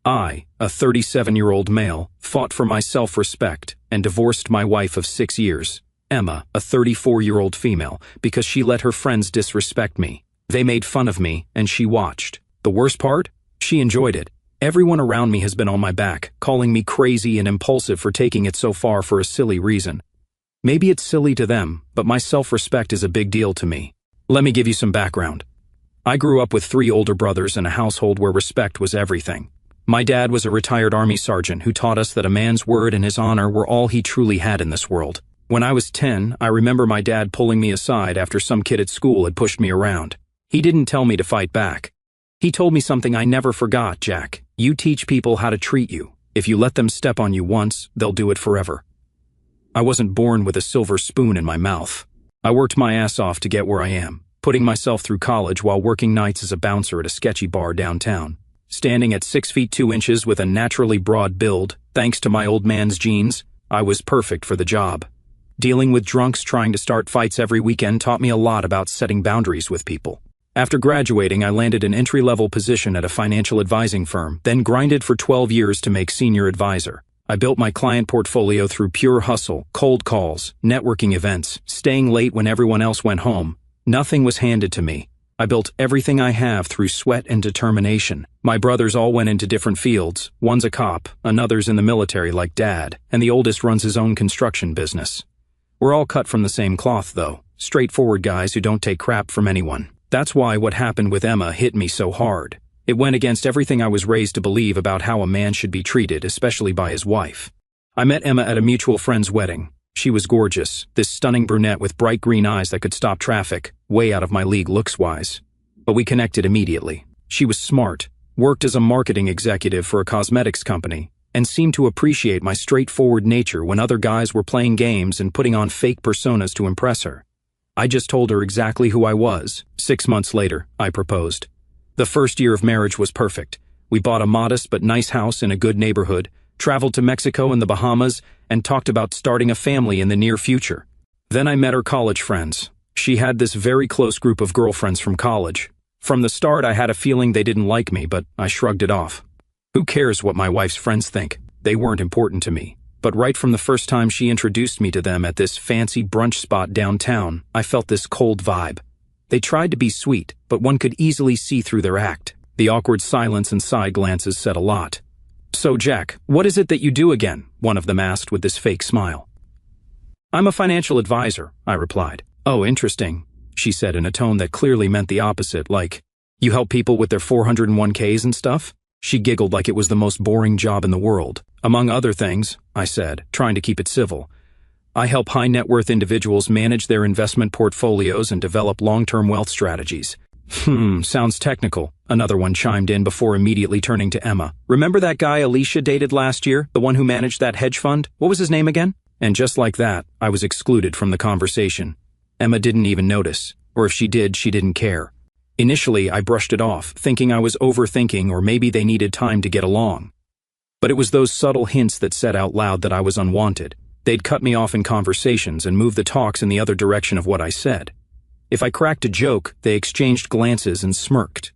I, a 37-year-old male, fought for my self-respect and divorced my wife of 6 years, Emma, a 34-year-old female, because she let her friends disrespect me. They made fun of me, and she watched. The worst part? She enjoyed it. Everyone around me has been on my back, calling me crazy and impulsive for taking it so far for a silly reason. Maybe it's silly to them, but my self-respect is a big deal to me. Let me give you some background. I grew up with 3 older brothers in a household where respect was everything. My dad was a retired Army sergeant who taught us that a man's word and his honor were all he truly had in this world. When I was 10, I remember my dad pulling me aside after some kid at school had pushed me around. He didn't tell me to fight back. He told me something I never forgot, Jack. You teach people how to treat you. If you let them step on you once, they'll do it forever. I wasn't born with a silver spoon in my mouth. I worked my ass off to get where I am, putting myself through college while working nights as a bouncer at a sketchy bar downtown. Standing at 6 feet 2 inches with a naturally broad build, thanks to my old man's genes, I was perfect for the job. Dealing with drunks trying to start fights every weekend taught me a lot about setting boundaries with people. After graduating, I landed an entry-level position at a financial advising firm, then grinded for 12 years to make senior advisor. I built my client portfolio through pure hustle, cold calls, networking events, staying late when everyone else went home. Nothing was handed to me. I built everything I have through sweat and determination. My brothers all went into different fields. One's a cop, another's in the military like Dad, and the oldest runs his own construction business. We're all cut from the same cloth, though. Straightforward guys who don't take crap from anyone. That's why what happened with Emma hit me so hard. It went against everything I was raised to believe about how a man should be treated, especially by his wife. I met Emma at a mutual friend's wedding. She was gorgeous, this stunning brunette with bright green eyes that could stop traffic, way out of my league looks-wise. But we connected immediately. She was smart, worked as a marketing executive for a cosmetics company, and seemed to appreciate my straightforward nature when other guys were playing games and putting on fake personas to impress her. I just told her exactly who I was. 6 months later, I proposed. The first year of marriage was perfect. We bought a modest but nice house in a good neighborhood, traveled to Mexico and the Bahamas, and talked about starting a family in the near future. Then I met her college friends. She had this very close group of girlfriends from college. From the start, I had a feeling they didn't like me, but I shrugged it off. Who cares what my wife's friends think? They weren't important to me. But right from the first time she introduced me to them at this fancy brunch spot downtown, I felt this cold vibe. They tried to be sweet, but one could easily see through their act. The awkward silence and side glances said a lot. "So, Jack, what is it that you do again?" one of them asked with this fake smile. "I'm a financial advisor," I replied. "Oh, interesting," she said in a tone that clearly meant the opposite, like, "You help people with their 401ks and stuff?" She giggled like it was the most boring job in the world. "Among other things," I said, trying to keep it civil, "I help high-net-worth individuals manage their investment portfolios and develop long-term wealth strategies." Sounds technical," another one chimed in before immediately turning to Emma. "Remember that guy Alicia dated last year, the one who managed that hedge fund? What was his name again?" And just like that, I was excluded from the conversation. Emma didn't even notice, or if she did, she didn't care. Initially, I brushed it off, thinking I was overthinking or maybe they needed time to get along. But it was those subtle hints that said out loud that I was unwanted. They'd cut me off in conversations and move the talks in the other direction of what I said. If I cracked a joke, they exchanged glances and smirked.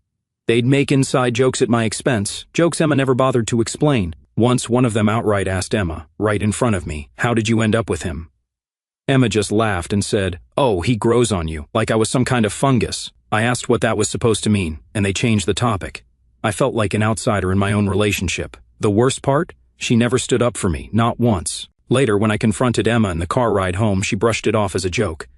They'd make inside jokes at my expense, jokes Emma never bothered to explain. Once one of them outright asked Emma, right in front of me, "How did you end up with him?" Emma just laughed and said, "Oh, he grows on you, like I was some kind of fungus." I asked what that was supposed to mean, and they changed the topic. I felt like an outsider in my own relationship. The worst part? She never stood up for me, not once. Later, when I confronted Emma in the car ride home, she brushed it off as a joke.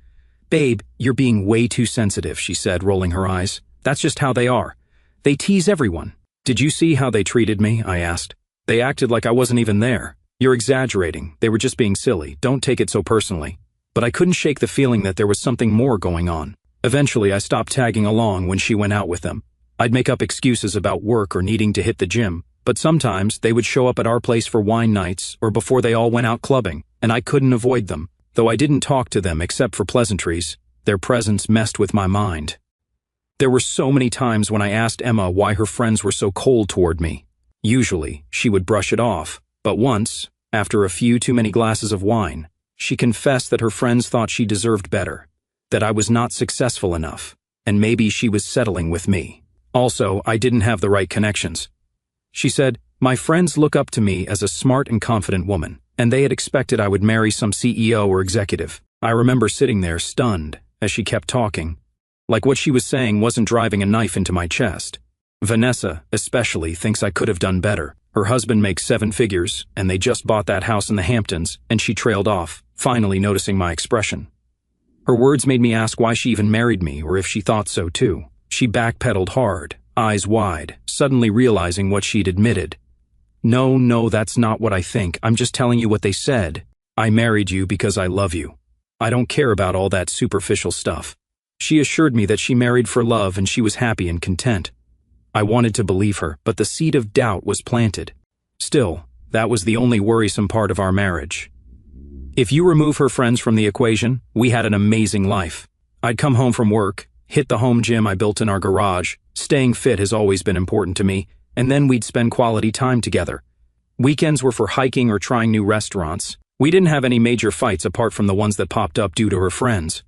"Babe, you're being way too sensitive," she said, rolling her eyes. "That's just how they are. They tease everyone." "Did you see how they treated me?" I asked. "They acted like I wasn't even there." "You're exaggerating. They were just being silly. Don't take it so personally." But I couldn't shake the feeling that there was something more going on. Eventually, I stopped tagging along when she went out with them. I'd make up excuses about work or needing to hit the gym, but sometimes they would show up at our place for wine nights or before they all went out clubbing, and I couldn't avoid them. Though I didn't talk to them except for pleasantries, their presence messed with my mind. There were so many times when I asked Emma why her friends were so cold toward me. Usually, she would brush it off, but once, after a few too many glasses of wine, she confessed that her friends thought she deserved better, that I was not successful enough, and maybe she was settling with me. Also, I didn't have the right connections. She said, My friends look up to me as a smart and confident woman, and they had expected I would marry some CEO or executive. I remember sitting there stunned as she kept talking, like what she was saying wasn't driving a knife into my chest. Vanessa, especially, thinks I could have done better. Her husband makes 7 figures, and they just bought that house in the Hamptons, and she trailed off, finally noticing my expression. Her words made me ask why she even married me, or if she thought so too. She backpedaled hard, eyes wide, suddenly realizing what she'd admitted. No, that's not what I think. I'm just telling you what they said. I married you because I love you. I don't care about all that superficial stuff. She assured me that she married for love and she was happy and content. I wanted to believe her, but the seed of doubt was planted. Still, that was the only worrisome part of our marriage. If you remove her friends from the equation, we had an amazing life. I'd come home from work, hit the home gym I built in our garage. Staying fit has always been important to me, and then we'd spend quality time together. Weekends were for hiking or trying new restaurants. We didn't have any major fights apart from the ones that popped up due to her friends.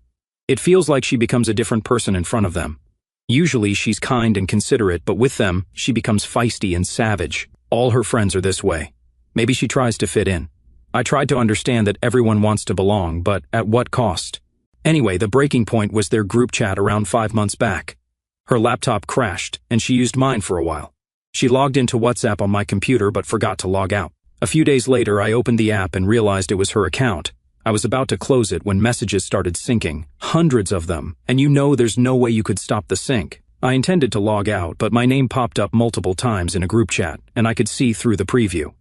It feels like she becomes a different person in front of them. Usually she's kind and considerate, but with them, she becomes feisty and savage. All her friends are this way. Maybe she tries to fit in. I tried to understand that everyone wants to belong, but at what cost? Anyway, the breaking point was their group chat around 5 months back. Her laptop crashed, and she used mine for a while. She logged into WhatsApp on my computer but forgot to log out. A few days later, I opened the app and realized it was her account. I was about to close it when messages started syncing, hundreds of them, and you know there's no way you could stop the sync. I intended to log out, but my name popped up multiple times in a group chat, and I could see through the preview.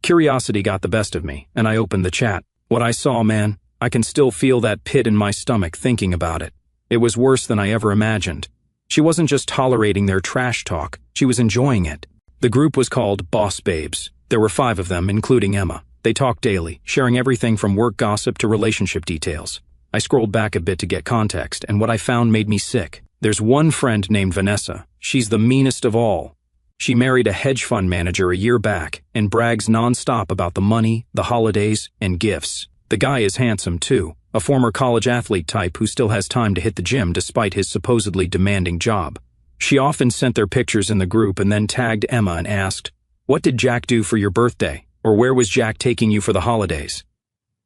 Curiosity got the best of me, and I opened the chat. What I saw, man, I can still feel that pit in my stomach thinking about it. It was worse than I ever imagined. She wasn't just tolerating their trash talk, she was enjoying it. The group was called Boss Babes. There were 5 of them, including Emma. They talked daily, sharing everything from work gossip to relationship details. I scrolled back a bit to get context, and what I found made me sick. There's one friend named Vanessa. She's the meanest of all. She married a hedge fund manager a year back and brags nonstop about the money, the holidays, and gifts. The guy is handsome too, a former college athlete type who still has time to hit the gym despite his supposedly demanding job. She often sent their pictures in the group and then tagged Emma and asked, "What did Jack do for your birthday?" Or "Where was Jack taking you for the holidays?"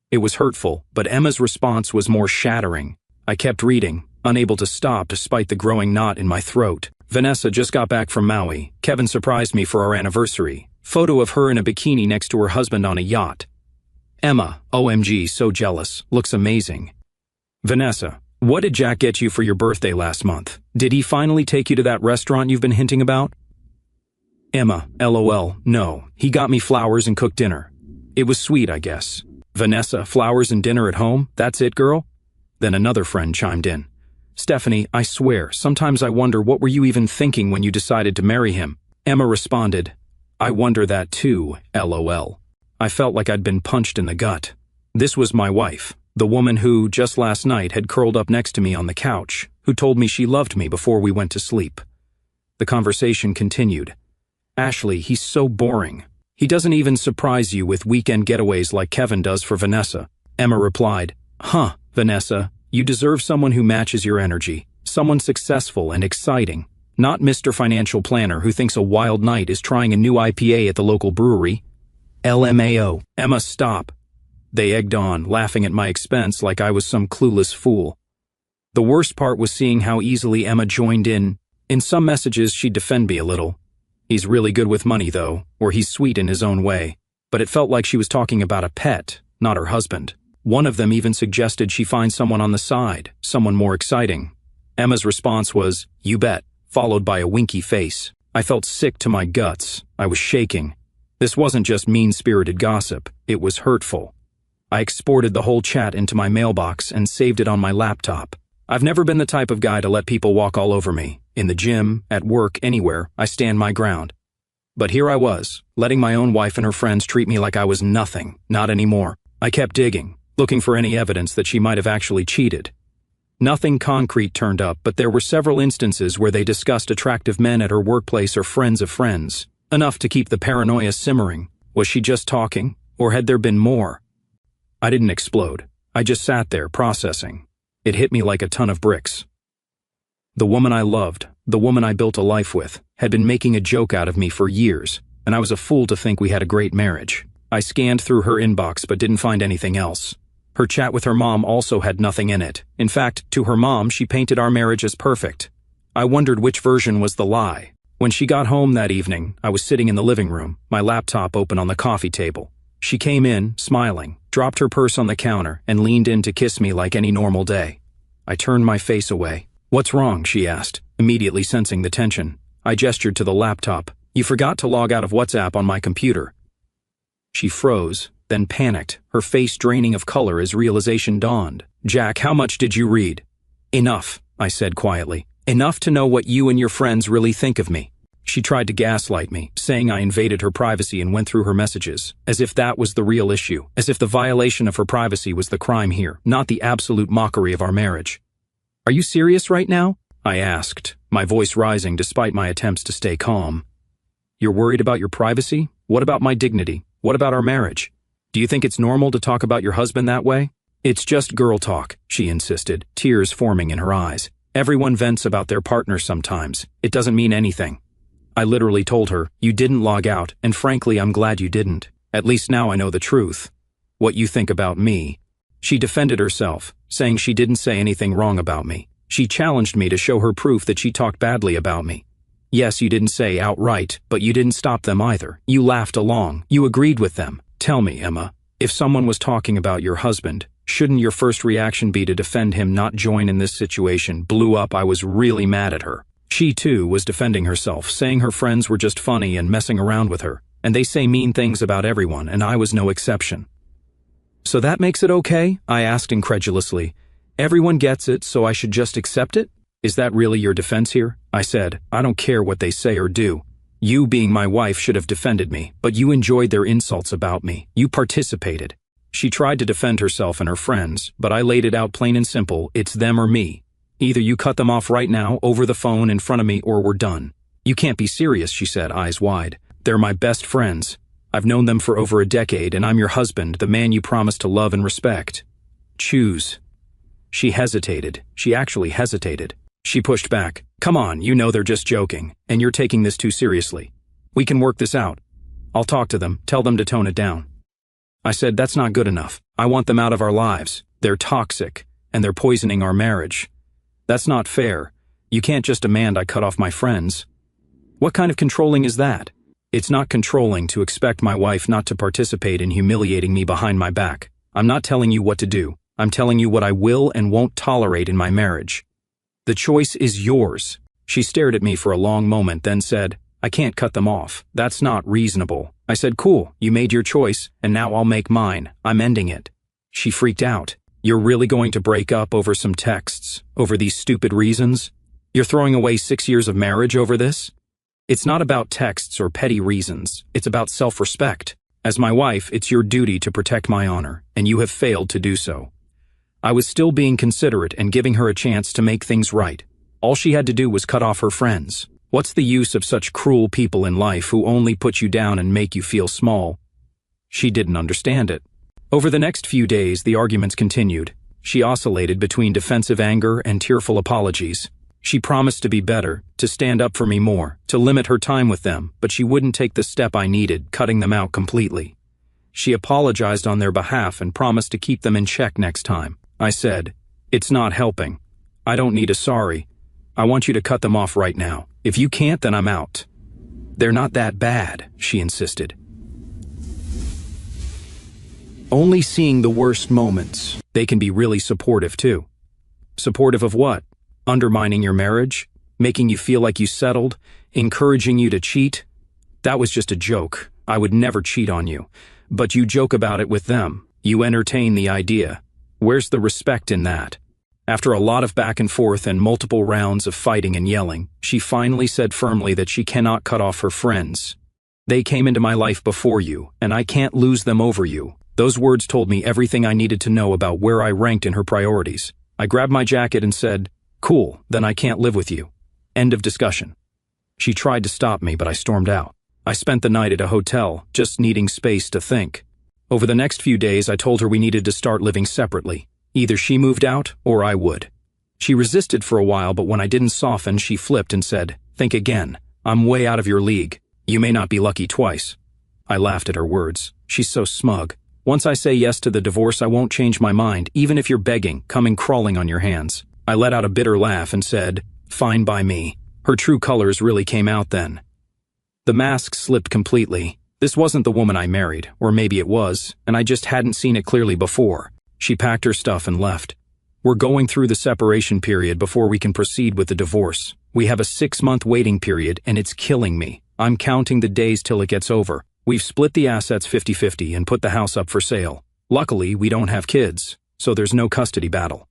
It was hurtful, but Emma's response was more shattering. I kept reading, unable to stop despite the growing knot in my throat. Vanessa just got back from Maui. Kevin surprised me for our anniversary. Photo of her in a bikini next to her husband on a yacht. Emma, OMG, so jealous. Looks amazing. Vanessa, what did Jack get you for your birthday last month? Did he finally take you to that restaurant you've been hinting about? Emma, LOL, no. He got me flowers and cooked dinner. It was sweet, I guess. Vanessa, flowers and dinner at home? That's it, girl? Then another friend chimed in. Stephanie, I swear, sometimes I wonder what were you even thinking when you decided to marry him? Emma responded, I wonder that too, LOL. I felt like I'd been punched in the gut. This was my wife, the woman who, just last night, had curled up next to me on the couch, who told me she loved me before we went to sleep. The conversation continued. Ashley, he's so boring. He doesn't even surprise you with weekend getaways like Kevin does for Vanessa. Emma replied, Huh, Vanessa, you deserve someone who matches your energy, someone successful and exciting, not Mr. Financial Planner who thinks a wild night is trying a new IPA at the local brewery. LMAO. Emma, stop. They egged on, laughing at my expense like I was some clueless fool. The worst part was seeing how easily Emma joined in. In some messages, she'd defend me a little. He's really good with money, though, or he's sweet in his own way. But it felt like she was talking about a pet, not her husband. One of them even suggested she find someone on the side, someone more exciting. Emma's response was, you bet, followed by a winky face. I felt sick to my guts. I was shaking. This wasn't just mean-spirited gossip. It was hurtful. I exported the whole chat into my mailbox and saved it on my laptop. I've never been the type of guy to let people walk all over me. In the gym, at work, anywhere, I stand my ground. But here I was, letting my own wife and her friends treat me like I was nothing, not anymore. I kept digging, looking for any evidence that she might have actually cheated. Nothing concrete turned up, but there were several instances where they discussed attractive men at her workplace or friends of friends. Enough to keep the paranoia simmering. Was she just talking, or had there been more? I didn't explode. I just sat there, processing. It hit me like a ton of bricks. The woman I loved, the woman I built a life with, had been making a joke out of me for years. and I was a fool to think we had a great marriage. I scanned through her inbox but didn't find anything else. Her chat with her mom also had nothing in it. In fact, to her mom, she painted our marriage as perfect. I wondered which version was the lie. When she got home that evening, I was sitting in the living room, my laptop open on the coffee table. She came in, smiling, dropped her purse on the counter, and leaned in to kiss me like any normal day. I turned my face away. "What's wrong?" she asked, immediately sensing the tension. I gestured to the laptop. "You forgot to log out of WhatsApp on my computer." She froze, then panicked, her face draining of color as realization dawned. "Jack, how much did you read?" "Enough," I said quietly. "Enough to know what you and your friends really think of me." She tried to gaslight me, saying I invaded her privacy and went through her messages, as if that was the real issue, as if the violation of her privacy was the crime here, not the absolute mockery of our marriage. "Are you serious right now?" I asked, my voice rising despite my attempts to stay calm. "You're worried about your privacy? What about my dignity? What about our marriage? Do you think it's normal to talk about your husband that way?" "It's just girl talk," she insisted, tears forming in her eyes. "Everyone vents about their partner sometimes. It doesn't mean anything." I literally told her, "You didn't log out, and frankly, I'm glad you didn't. At least now I know the truth. What you think about me." She defended herself, saying she didn't say anything wrong about me. She challenged me to show her proof that she talked badly about me. "Yes, you didn't say outright, but you didn't stop them either. You laughed along. You agreed with them. Tell me, Emma, if someone was talking about your husband, shouldn't your first reaction be to defend him, not join in this situation?" Blew up. I was really mad at her. She, too, was defending herself, saying her friends were just funny and messing around with her, and they say mean things about everyone, and I was no exception. "So that makes it okay?" I asked incredulously. "Everyone gets it, so I should just accept it? Is that really your defense here?" I said, "I don't care what they say or do. You, being my wife, should have defended me, but you enjoyed their insults about me. You participated." She tried to defend herself and her friends, but I laid it out plain and simple. It's them or me. Either you cut them off right now, over the phone in front of me, or we're done. "You can't be serious," she said, eyes wide. "They're my best friends. I've known them for over a decade, and I'm your husband, the man you promised to love and respect. Choose." She hesitated. She actually hesitated. She pushed back. "Come on, you know they're just joking, and you're taking this too seriously. We can work this out. I'll talk to them, tell them to tone it down." I said, "That's not good enough. I want them out of our lives. They're toxic, and they're poisoning our marriage. That's not fair. You can't just demand I cut off my friends." "What kind of controlling is that?" "It's not controlling to expect my wife not to participate in humiliating me behind my back. I'm not telling you what to do. I'm telling you what I will and won't tolerate in my marriage. The choice is yours." She stared at me for a long moment, then said, "I can't cut them off. That's not reasonable." I said, "Cool, you made your choice, and now I'll make mine. I'm ending it." She freaked out. "You're really going to break up over some texts, over these stupid reasons? You're throwing away 6 years of marriage over this?" "It's not about texts or petty reasons. It's about self-respect. As my wife, it's your duty to protect my honor, and you have failed to do so." I was still being considerate and giving her a chance to make things right. All she had to do was cut off her friends. What's the use of such cruel people in life who only put you down and make you feel small? She didn't understand it. Over the next few days, the arguments continued. She oscillated between defensive anger and tearful apologies. She promised to be better, to stand up for me more, to limit her time with them, but she wouldn't take the step I needed, cutting them out completely. She apologized on their behalf and promised to keep them in check next time. I said, "It's not helping. I don't need a sorry. I want you to cut them off right now. If you can't, then I'm out." "They're not that bad," she insisted. "Only seeing the worst moments. They can be really supportive too." "Supportive of what? Undermining your marriage? Making you feel like you settled? Encouraging you to cheat? That was just a joke. I would never cheat on you. But you joke about it with them. You entertain the idea. Where's the respect in that?" After a lot of back and forth and multiple rounds of fighting and yelling, she finally said firmly that she cannot cut off her friends. "They came into my life before you, and I can't lose them over you." Those words told me everything I needed to know about where I ranked in her priorities. I grabbed my jacket and said, "Cool, then I can't live with you. End of discussion." She tried to stop me, but I stormed out. I spent the night at a hotel, just needing space to think. Over the next few days, I told her we needed to start living separately. Either she moved out, or I would. She resisted for a while, but when I didn't soften, she flipped and said, "Think again. I'm way out of your league. You may not be lucky twice. I laughed at her words. She's so smug. Once I say yes to the divorce, I won't change my mind, even if you're begging, coming crawling on your hands. I let out a bitter laugh and said, fine by me. Her true colors really came out then. The mask slipped completely. This wasn't the woman I married, or maybe it was, and I just hadn't seen it clearly before. She packed her stuff and left. We're going through the separation period before we can proceed with the divorce. We have a 6-month waiting period, and it's killing me. I'm counting the days till it gets over. We've split the assets 50-50 and put the house up for sale. Luckily, we don't have kids, so there's no custody battle.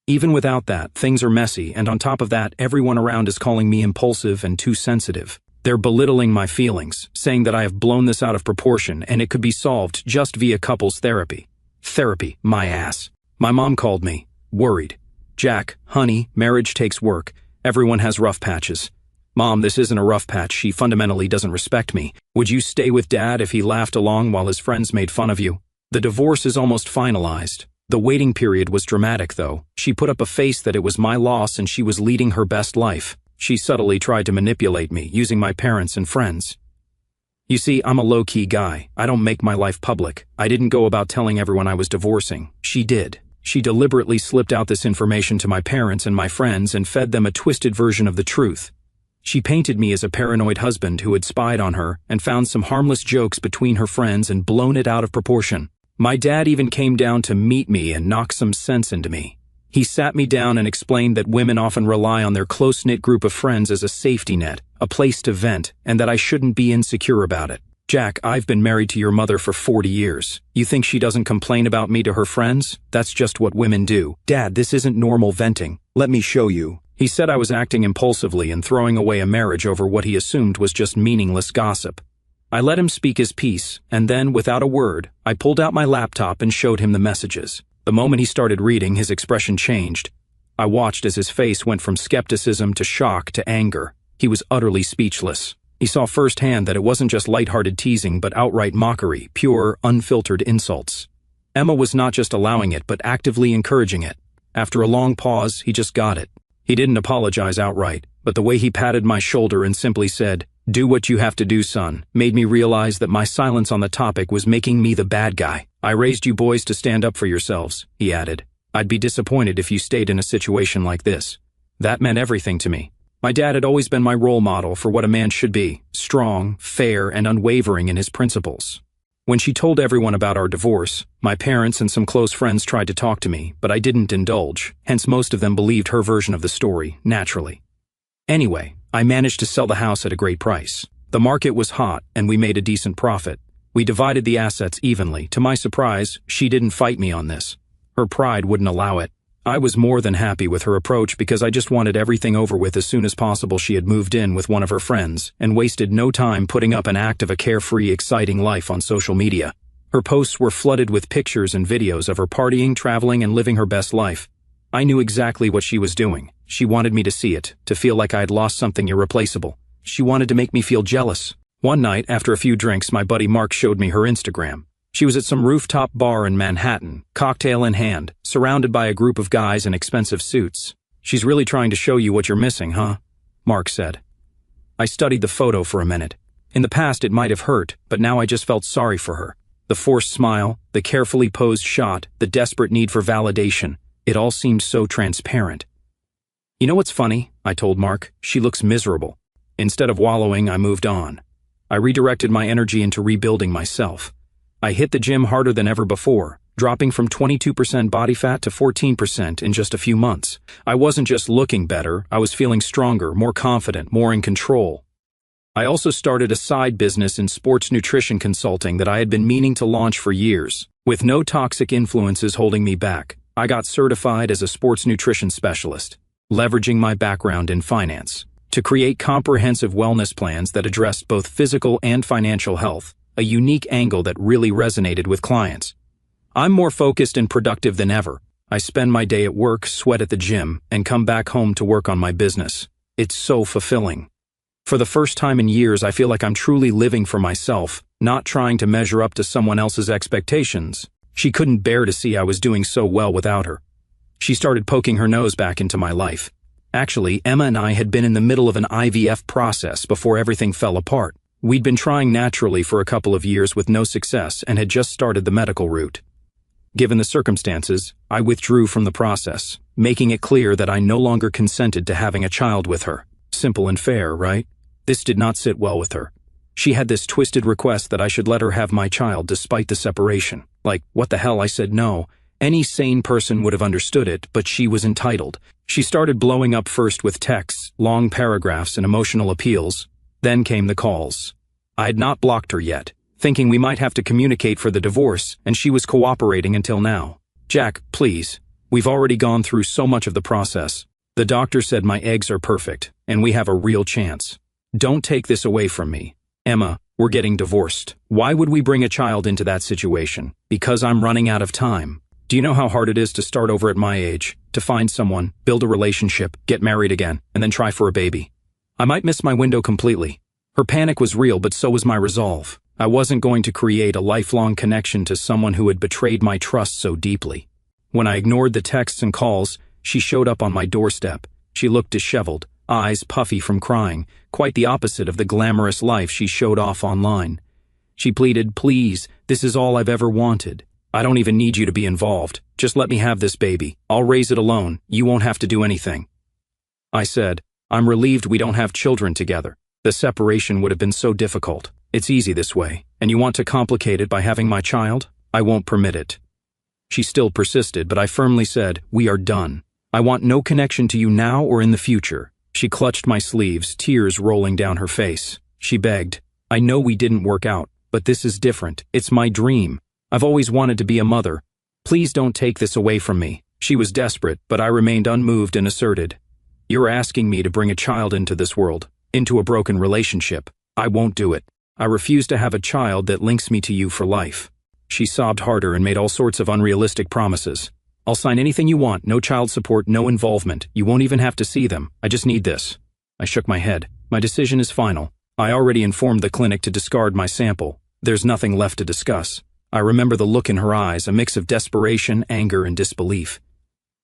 Even without that, things are messy, and on top of that, everyone around is calling me impulsive and too sensitive. They're belittling my feelings, saying that I have blown this out of proportion and it could be solved just via couples therapy. Therapy, my ass. My mom called me, worried. Jack, honey, marriage takes work. Everyone has rough patches. Mom, this isn't a rough patch. She fundamentally doesn't respect me. Would you stay with Dad if he laughed along while his friends made fun of you? The divorce is almost finalized. The waiting period was dramatic, though. She put up a face that it was my loss and she was leading her best life. She subtly tried to manipulate me, using my parents and friends. You see, I'm a low-key guy. I don't make my life public. I didn't go about telling everyone I was divorcing. She did. She deliberately slipped out this information to my parents and my friends and fed them a twisted version of the truth. She painted me as a paranoid husband who had spied on her and found some harmless jokes between her friends and blown it out of proportion. My dad even came down to meet me and knock some sense into me. He sat me down and explained that women often rely on their close-knit group of friends as a safety net, a place to vent, and that I shouldn't be insecure about it. Jack, I've been married to your mother for 40 years. You think she doesn't complain about me to her friends? That's just what women do. Dad, this isn't normal venting. Let me show you. He said I was acting impulsively and throwing away a marriage over what he assumed was just meaningless gossip. I let him speak his piece, and then, without a word, I pulled out my laptop and showed him the messages. The moment he started reading, his expression changed. I watched as his face went from skepticism to shock to anger. He was utterly speechless. He saw firsthand that it wasn't just lighthearted teasing, but outright mockery, pure, unfiltered insults. Emma was not just allowing it, but actively encouraging it. After a long pause, he just got it. He didn't apologize outright, but the way he patted my shoulder and simply said, "Do what you have to do, son," made me realize that my silence on the topic was making me the bad guy. "I raised you boys to stand up for yourselves," he added. "I'd be disappointed if you stayed in a situation like this." That meant everything to me. My dad had always been my role model for what a man should be, strong, fair, and unwavering in his principles. When she told everyone about our divorce, my parents and some close friends tried to talk to me, but I didn't indulge, hence most of them believed her version of the story, naturally. Anyway, I managed to sell the house at a great price. The market was hot, and we made a decent profit. We divided the assets evenly. To my surprise, she didn't fight me on this. Her pride wouldn't allow it. I was more than happy with her approach because I just wanted everything over with as soon as possible. She had moved in with one of her friends and wasted no time putting up an act of a carefree, exciting life on social media. Her posts were flooded with pictures and videos of her partying, traveling, and living her best life. I knew exactly what she was doing. She wanted me to see it, to feel like I had lost something irreplaceable. She wanted to make me feel jealous. One night, after a few drinks, my buddy Mark showed me her Instagram. She was at some rooftop bar in Manhattan, cocktail in hand, surrounded by a group of guys in expensive suits. "She's really trying to show you what you're missing, huh?" Mark said. I studied the photo for a minute. In the past it might have hurt, but now I just felt sorry for her. The forced smile, the carefully posed shot, the desperate need for validation, it all seemed so transparent. "You know what's funny?" I told Mark. "She looks miserable." Instead of wallowing, I moved on. I redirected my energy into rebuilding myself. I hit the gym harder than ever before, dropping from 22% body fat to 14% in just a few months. I wasn't just looking better, I was feeling stronger, more confident, more in control. I also started a side business in sports nutrition consulting that I had been meaning to launch for years. With no toxic influences holding me back, I got certified as a sports nutrition specialist, leveraging my background in finance to create comprehensive wellness plans that addressed both physical and financial health. A unique angle that really resonated with clients. I'm more focused and productive than ever. I spend my day at work, sweat at the gym, and come back home to work on my business. It's so fulfilling. For the first time in years, I feel like I'm truly living for myself, not trying to measure up to someone else's expectations. She couldn't bear to see I was doing so well without her. She started poking her nose back into my life. Actually, Emma and I had been in the middle of an IVF process before everything fell apart. We'd been trying naturally for a couple of years with no success and had just started the medical route. Given the circumstances, I withdrew from the process, making it clear that I no longer consented to having a child with her. Simple and fair, right? This did not sit well with her. She had this twisted request that I should let her have my child despite the separation. Like, what the hell? I said no. Any sane person would have understood it, but she was entitled. She started blowing up first with texts, long paragraphs, and emotional appeals. Then came the calls. I had not blocked her yet, thinking we might have to communicate for the divorce, and she was cooperating until now. Jack, please. We've already gone through so much of the process. The doctor said my eggs are perfect, and we have a real chance. Don't take this away from me. Emma, we're getting divorced. Why would we bring a child into that situation? Because I'm running out of time. Do you know how hard it is to start over at my age? To find someone, build a relationship, get married again, and then try for a baby. I might miss my window completely. Her panic was real, but so was my resolve. I wasn't going to create a lifelong connection to someone who had betrayed my trust so deeply. When I ignored the texts and calls, she showed up on my doorstep. She looked disheveled, eyes puffy from crying, quite the opposite of the glamorous life she showed off online. She pleaded, "Please, this is all I've ever wanted. I don't even need you to be involved. Just let me have this baby. I'll raise it alone. You won't have to do anything." I said, "I'm relieved we don't have children together. The separation would have been so difficult. It's easy this way, and you want to complicate it by having my child? I won't permit it." She still persisted, but I firmly said, "We are done. I want no connection to you now or in the future." She clutched my sleeves, tears rolling down her face. She begged, "I know we didn't work out, but this is different. It's my dream. I've always wanted to be a mother. Please don't take this away from me." She was desperate, but I remained unmoved and asserted, "You're asking me to bring a child into this world, into a broken relationship. I won't do it. I refuse to have a child that links me to you for life." She sobbed harder and made all sorts of unrealistic promises. "I'll sign anything you want, no child support, no involvement. You won't even have to see them. I just need this." I shook my head. "My decision is final. I already informed the clinic to discard my sample. There's nothing left to discuss." I remember the look in her eyes, a mix of desperation, anger, and disbelief.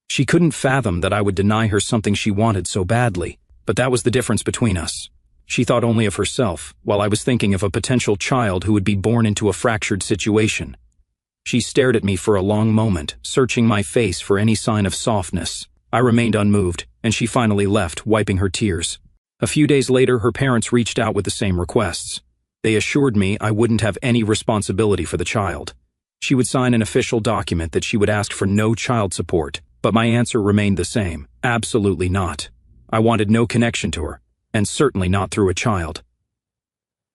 She couldn't fathom that I would deny her something she wanted so badly, but that was the difference between us. She thought only of herself, while I was thinking of a potential child who would be born into a fractured situation. She stared at me for a long moment, searching my face for any sign of softness. I remained unmoved, and she finally left, wiping her tears. A few days later, her parents reached out with the same requests. They assured me I wouldn't have any responsibility for the child. She would sign an official document that she would ask for no child support, but my answer remained the same: absolutely not. I wanted no connection to her, and certainly not through a child.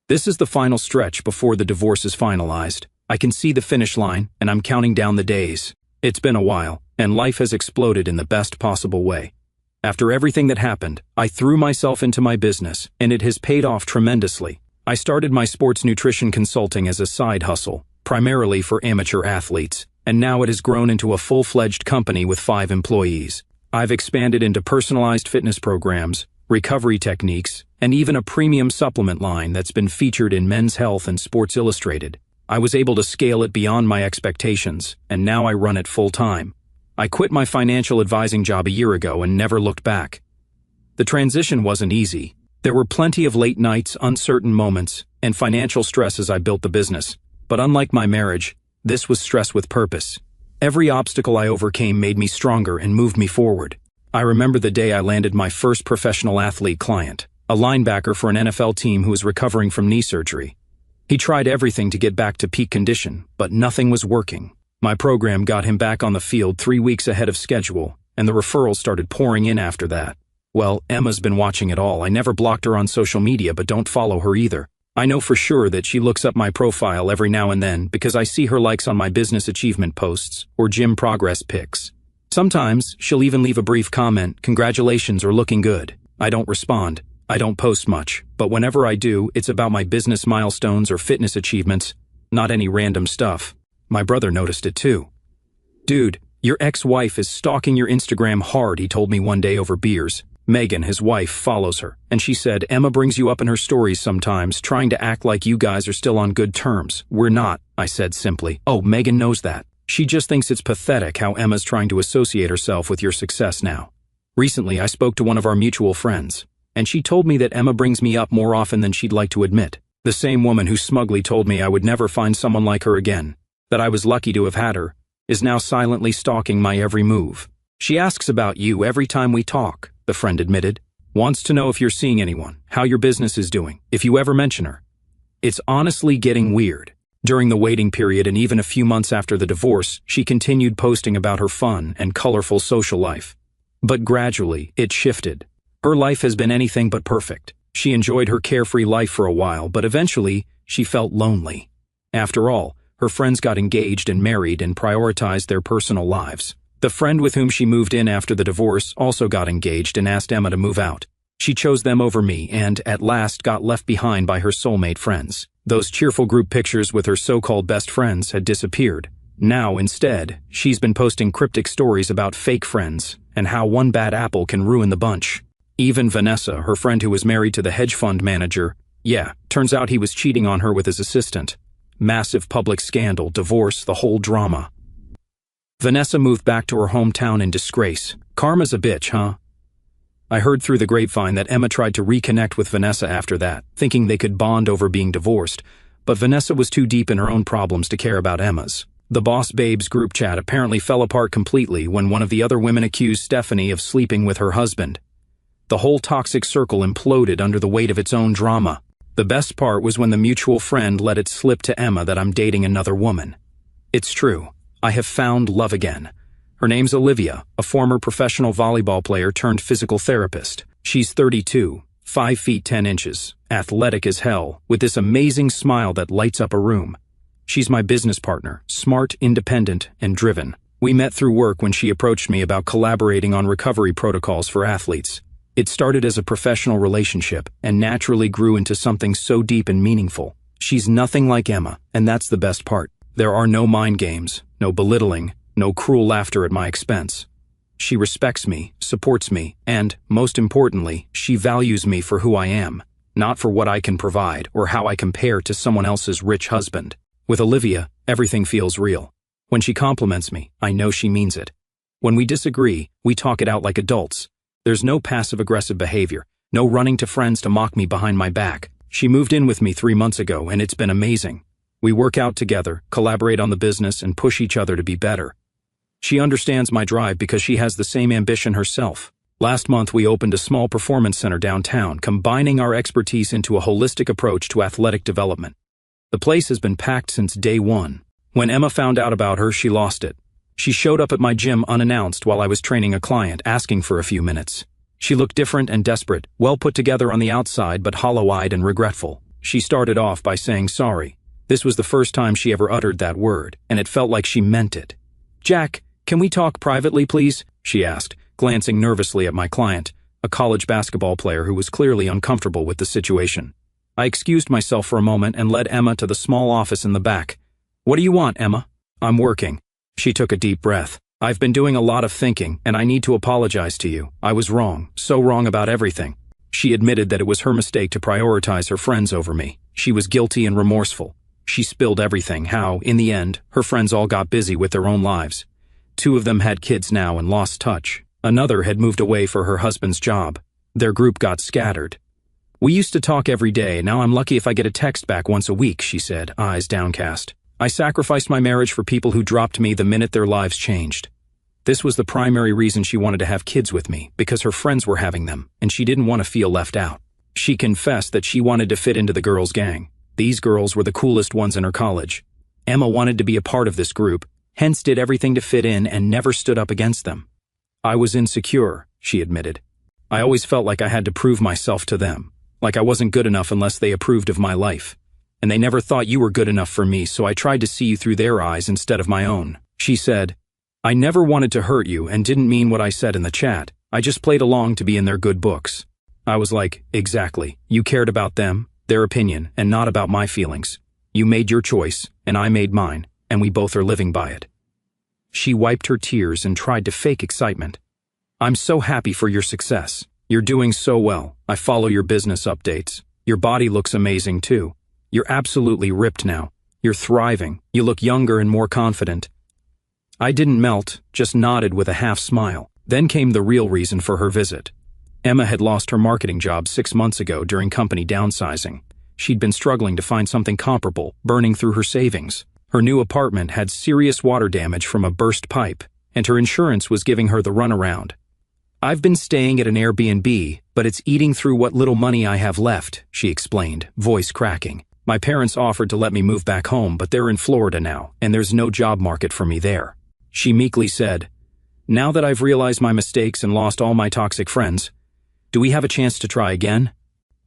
This is the final stretch before the divorce is finalized. I can see the finish line, and I'm counting down the days. It's been a while, and life has exploded in the best possible way. After everything that happened, I threw myself into my business, and it has paid off tremendously. I started my sports nutrition consulting as a side hustle, primarily for amateur athletes, and now it has grown into a full-fledged company with 5 employees. I've expanded into personalized fitness programs, recovery techniques, and even a premium supplement line that's been featured in Men's Health and Sports Illustrated. I was able to scale it beyond my expectations, and now I run it full-time. I quit my financial advising job a year ago and never looked back. The transition wasn't easy. There were plenty of late nights, uncertain moments, and financial stress as I built the business. But unlike my marriage, this was stress with purpose. Every obstacle I overcame made me stronger and moved me forward. I remember the day I landed my first professional athlete client, a linebacker for an NFL team who was recovering from knee surgery. He tried everything to get back to peak condition, but nothing was working. My program got him back on the field 3 weeks ahead of schedule, and the referrals started pouring in after that. Well, Emma's been watching it all. I never blocked her on social media, but don't follow her either. I know for sure that she looks up my profile every now and then because I see her likes on my business achievement posts or gym progress pics. Sometimes she'll even leave a brief comment, "Congratulations" or "Looking good." I don't respond. I don't post much, but whenever I do, it's about my business milestones or fitness achievements, not any random stuff. My brother noticed it too. "Dude, your ex-wife is stalking your Instagram hard," he told me one day over beers. Megan, his wife, follows her, and she said, "Emma brings you up in her stories sometimes, trying to act like you guys are still on good terms. We're not," I said simply. "Oh, Megan knows that. She just thinks it's pathetic how Emma's trying to associate herself with your success now." Recently, I spoke to one of our mutual friends, and she told me that Emma brings me up more often than she'd like to admit. The same woman who smugly told me I would never find someone like her again, that I was lucky to have had her, is now silently stalking my every move. She asks about you every time we talk, the friend admitted. Wants to know if you're seeing anyone, how your business is doing, if you ever mention her. It's honestly getting weird. During the waiting period and even a few months after the divorce, she continued posting about her fun and colorful social life. But gradually, it shifted. Her life has been anything but perfect. She enjoyed her carefree life for a while, but eventually, she felt lonely. After all, her friends got engaged and married and prioritized their personal lives. The friend with whom she moved in after the divorce also got engaged and asked Emma to move out. She chose them over me and, at last, got left behind by her soulmate friends. Those cheerful group pictures with her so-called best friends had disappeared. Now, instead, she's been posting cryptic stories about fake friends and how one bad apple can ruin the bunch. Even Vanessa, her friend who was married to the hedge fund manager, turns out he was cheating on her with his assistant. Massive public scandal, divorce, the whole drama. Vanessa moved back to her hometown in disgrace. Karma's a bitch, huh? I heard through the grapevine that Emma tried to reconnect with Vanessa after that, thinking they could bond over being divorced, but Vanessa was too deep in her own problems to care about Emma's. The Boss Babes group chat apparently fell apart completely when one of the other women accused Stephanie of sleeping with her husband. The whole toxic circle imploded under the weight of its own drama. The best part was when the mutual friend let it slip to Emma that I'm dating another woman. It's true. I have found love again. Her name's Olivia, a former professional volleyball player turned physical therapist. She's 32, 5 feet 10 inches, athletic as hell, with this amazing smile that lights up a room. She's my business partner, smart, independent, and driven. We met through work when she approached me about collaborating on recovery protocols for athletes. It started as a professional relationship and naturally grew into something so deep and meaningful. She's nothing like Emma, and that's the best part. There are no mind games, no belittling, no cruel laughter at my expense. She respects me, supports me, and, most importantly, she values me for who I am, not for what I can provide or how I compare to someone else's rich husband. With Olivia, everything feels real. When she compliments me, I know she means it. When we disagree, we talk it out like adults. There's no passive-aggressive behavior, no running to friends to mock me behind my back. She moved in with me 3 months ago, and it's been amazing. We work out together, collaborate on the business, and push each other to be better. She understands my drive because she has the same ambition herself. Last month, we opened a small performance center downtown, combining our expertise into a holistic approach to athletic development. The place has been packed since day one. When Emma found out about her, she lost it. She showed up at my gym unannounced while I was training a client, asking for a few minutes. She looked different and desperate, well put together on the outside but hollow-eyed and regretful. She started off by saying sorry. This was the first time she ever uttered that word, and it felt like she meant it. "Jack, can we talk privately, please?" she asked, glancing nervously at my client, a college basketball player who was clearly uncomfortable with the situation. I excused myself for a moment and led Emma to the small office in the back. "What do you want, Emma?" "I'm working." She took a deep breath. "I've been doing a lot of thinking, and I need to apologize to you. I was wrong, so wrong about everything." She admitted that it was her mistake to prioritize her friends over me. She was guilty and remorseful. She spilled everything, how, in the end, her friends all got busy with their own lives. 2 of them had kids now and lost touch. Another had moved away for her husband's job. Their group got scattered. "We used to talk every day, now I'm lucky if I get a text back once a week," she said, eyes downcast. "I sacrificed my marriage for people who dropped me the minute their lives changed." This was the primary reason she wanted to have kids with me, because her friends were having them, and she didn't want to feel left out. She confessed that she wanted to fit into the girls' gang. These girls were the coolest ones in her college. Emma wanted to be a part of this group, hence did everything to fit in and never stood up against them. "I was insecure," she admitted. "I always felt like I had to prove myself to them, like I wasn't good enough unless they approved of my life. And they never thought you were good enough for me, so I tried to see you through their eyes instead of my own." She said, "I never wanted to hurt you and didn't mean what I said in the chat. I just played along to be in their good books." I was like, "Exactly. You cared about them, their opinion, and not about my feelings. You made your choice, and I made mine, and we both are living by it." She wiped her tears and tried to fake excitement. "I'm so happy for your success. You're doing so well. I follow your business updates. Your body looks amazing too. You're absolutely ripped now. You're thriving. You look younger and more confident." I didn't melt, just nodded with a half smile. Then came the real reason for her visit. Emma had lost her marketing job 6 months ago during company downsizing. she'd been struggling to find something comparable, burning through her savings. Her new apartment had serious water damage from a burst pipe, and her insurance was giving her the runaround. "I've been staying at an Airbnb, but it's eating through what little money I have left," she explained, voice cracking. "My parents offered to let me move back home, but they're in Florida now, and there's no job market for me there." She meekly said, "Now that I've realized my mistakes and lost all my toxic friends, do we have a chance to try again?"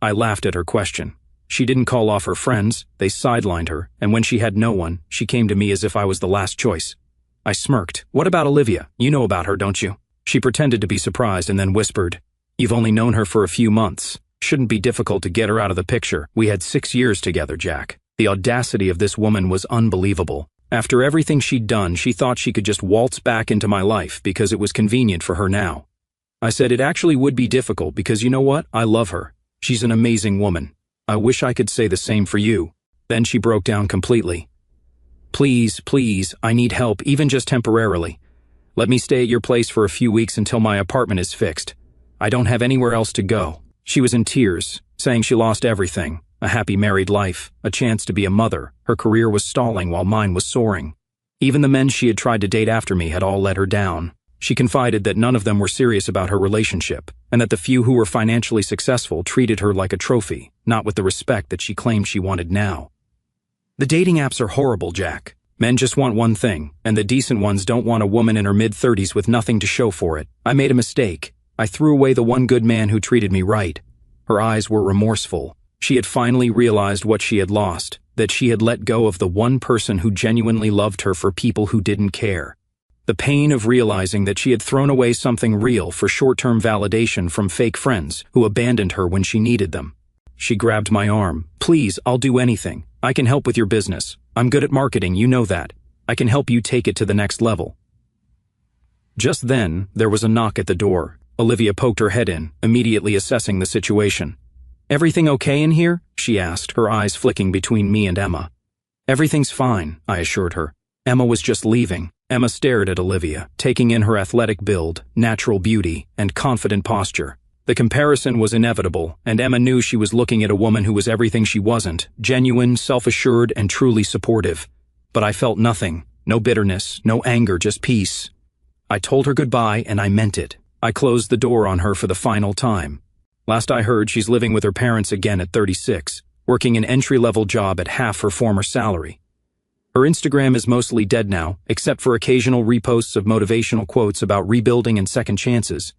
I laughed at her question. She didn't call off her friends, they sidelined her, and when she had no one, she came to me as if I was the last choice. I smirked. "What about Olivia? You know about her, don't you?" She pretended to be surprised and then whispered, "You've only known her for a few months. Shouldn't be difficult to get her out of the picture. We had 6 years together, Jack." The audacity of this woman was unbelievable. After everything she'd done, she thought she could just waltz back into my life because it was convenient for her now. I said it actually would be difficult because you know what? I love her. She's an amazing woman. I wish I could say the same for you. Then she broke down completely. "Please, please, I need help, even just temporarily. Let me stay at your place for a few weeks until my apartment is fixed. I don't have anywhere else to go." She was in tears, saying she lost everything. A happy married life, a chance to be a mother. Her career was stalling while mine was soaring. Even the men she had tried to date after me had all let her down. She confided that none of them were serious about her relationship, and that the few who were financially successful treated her like a trophy, not with the respect that she claimed she wanted now. The dating apps are horrible, Jack. Men just want one thing, and the decent ones don't want a woman in her mid-30s with nothing to show for it. I made a mistake. I threw away the one good man who treated me right. Her eyes were remorseful. She had finally realized what she had lost, that she had let go of the one person who genuinely loved her for people who didn't care. The pain of realizing that she had thrown away something real for short-term validation from fake friends who abandoned her when she needed them. She grabbed my arm. "Please, I'll do anything. I can help with your business. I'm good at marketing, you know that. I can help you take it to the next level." Just then, there was a knock at the door. Olivia poked her head in, immediately assessing the situation. "Everything okay in here?" she asked, her eyes flicking between me and Emma. "Everything's fine," I assured her. Emma was just leaving. Emma stared at Olivia, taking in her athletic build, natural beauty, and confident posture. The comparison was inevitable, and Emma knew she was looking at a woman who was everything she wasn't, genuine, self-assured, and truly supportive. But I felt nothing, no bitterness, no anger, just peace. I told her goodbye, and I meant it. I closed the door on her for the final time. Last I heard, she's living with her parents again at 36, working an entry-level job at half her former salary. Her Instagram is mostly dead now, except for occasional reposts of motivational quotes about rebuilding and second chances.